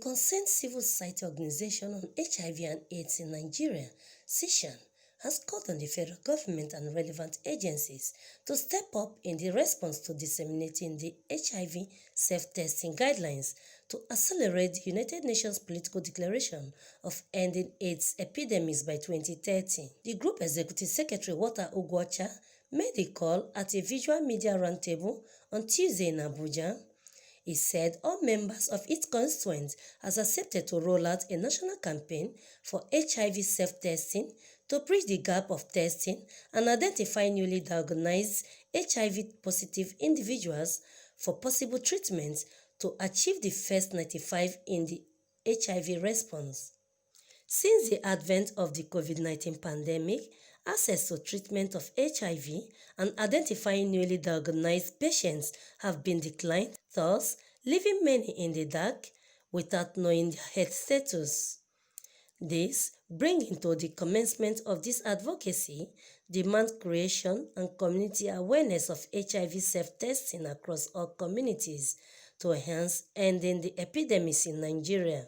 concerned civil society organization on HIV and AIDS in Nigeria, CSHAN, has called on the federal government and relevant agencies to step up in the response to disseminating the HIV self-testing guidelines to accelerate the United Nations political declaration of ending AIDS epidemics by 2030. The group executive secretary Walter Ogwocha made a call at a visual media roundtable on Tuesday in Abuja. He said all members of its constituents has accepted to roll out a national campaign for HIV self-testing to bridge the gap of testing and identify newly diagnosed HIV-positive individuals for possible treatment to achieve the first 95 in the HIV response. Since the advent of the COVID-19 pandemic, access to treatment of HIV and identifying newly diagnosed patients have been declined, thus leaving many in the dark without knowing their health status. This, bringing to the commencement of this advocacy, demand creation and community awareness of HIV self-testing across all communities to enhance ending the epidemics in Nigeria.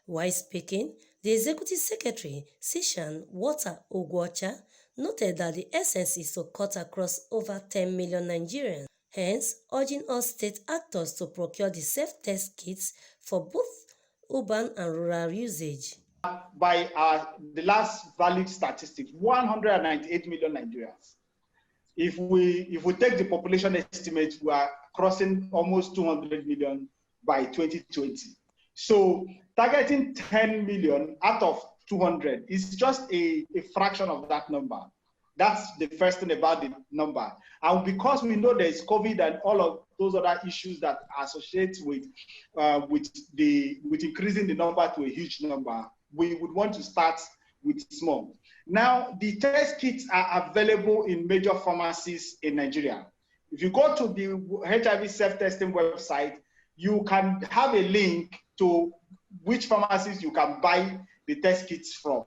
While speaking, the Executive Secretary, CSHAN, Walter Ogwocha, noted that the essence is to cut across over 10 million Nigerians, hence urging all state actors to procure the self-test kits for both urban and rural usage. By the last valid statistics, 198 million Nigerians. If we take the population estimate, we are crossing almost 200 million by 2020. So targeting 10 million out of 200 is just a fraction of that number. That's the first thing about the number. And because we know there is COVID and all of those other issues that associate with increasing the number to a huge number, we would want to start with small. Now, the test kits are available in major pharmacies in Nigeria. If you go to the HIV self-testing website, you can have a link to which pharmacies you can buy the test kits from.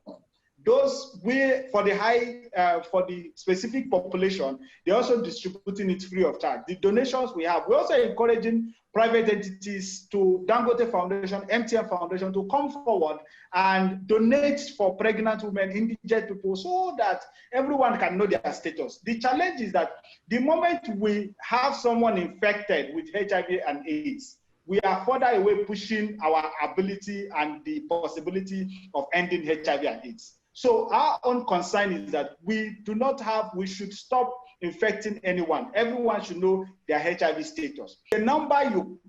Those for the specific population, they're also distributing it free of charge. The donations we have, we're also encouraging private entities to Dangote Foundation, MTN Foundation to come forward and donate for pregnant women, indigent people, so that everyone can know their status. The challenge is that the moment we have someone infected with HIV and AIDS, we are further away pushing our ability and the possibility of ending HIV and AIDS. So our own concern is that we should stop infecting anyone. Everyone should know their HIV status. The number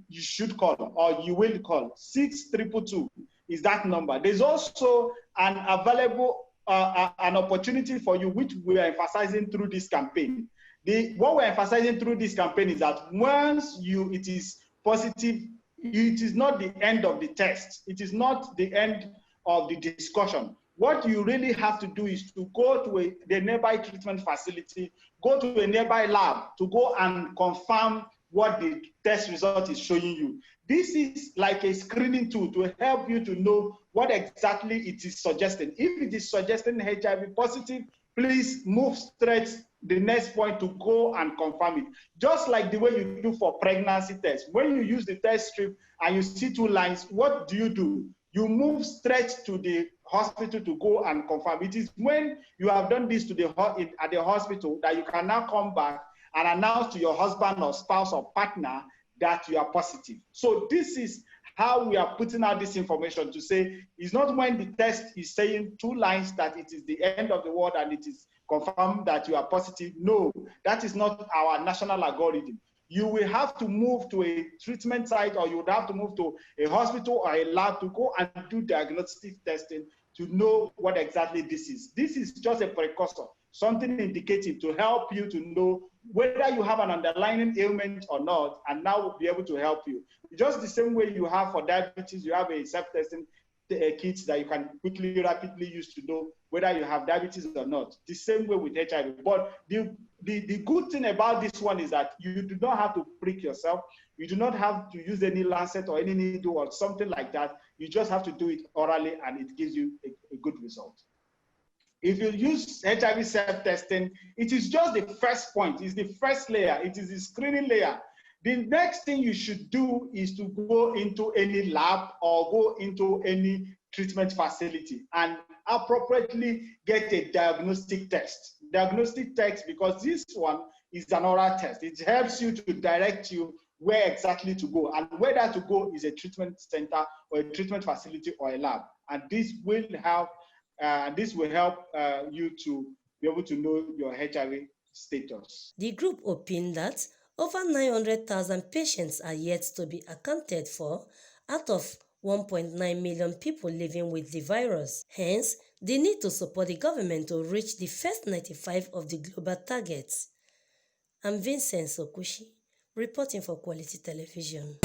you should call or you will call, 6222, is that number. There's also an available an opportunity for you, which we are emphasizing through this campaign. What we're emphasizing through this campaign is that once it is positive, it is not the end of the test. It is not the end of the discussion. What you really have to do is to go to the nearby treatment facility, go to a nearby lab to go and confirm what the test result is showing you. This is like a screening tool to help you to know what exactly it is suggesting. If it is suggesting HIV positive, please move straight the next point to go and confirm it. Just like the way you do for pregnancy tests. When you use the test strip and you see two lines, what do? You move straight to the hospital to go and confirm. It is when you have done this at the hospital that you can now come back and announce to your husband or spouse or partner that you are positive. So this is how we are putting out this information to say it's not when the test is saying two lines that it is the end of the world and it is confirmed that you are positive. No, that is not our national algorithm. You will have to move to a treatment site, or you would have to move to a hospital or a lab to go and do diagnostic testing to know what exactly this is. This is just a precursor, something indicative to help you to know whether you have an underlying ailment or not, and now we'll be able to help you. Just the same way you have for diabetes, you have a self-testing kit that you can rapidly use to know whether you have diabetes or not. The same way with HIV. But the good thing about this one is that you do not have to prick yourself. You do not have to use any lancet or any needle or something like that. You just have to do it orally and it gives you a good result. If you use HIV self-testing, it is just the first point. It's the first layer. It is the screening layer. The next thing you should do is to go into any lab or go into any treatment facility and appropriately get a diagnostic test. Diagnostic test, because this one is an oral test. It helps you to direct you where exactly to go, and whether to go is a treatment center or a treatment facility or a lab. And this will help you to be able to know your HIV status. The group opined that over 900,000 patients are yet to be accounted for out of 1.9 million people living with the virus. Hence, the need to support the government to reach the first 95 of the global targets. I'm Vincent Sokushi, reporting for Quality Television.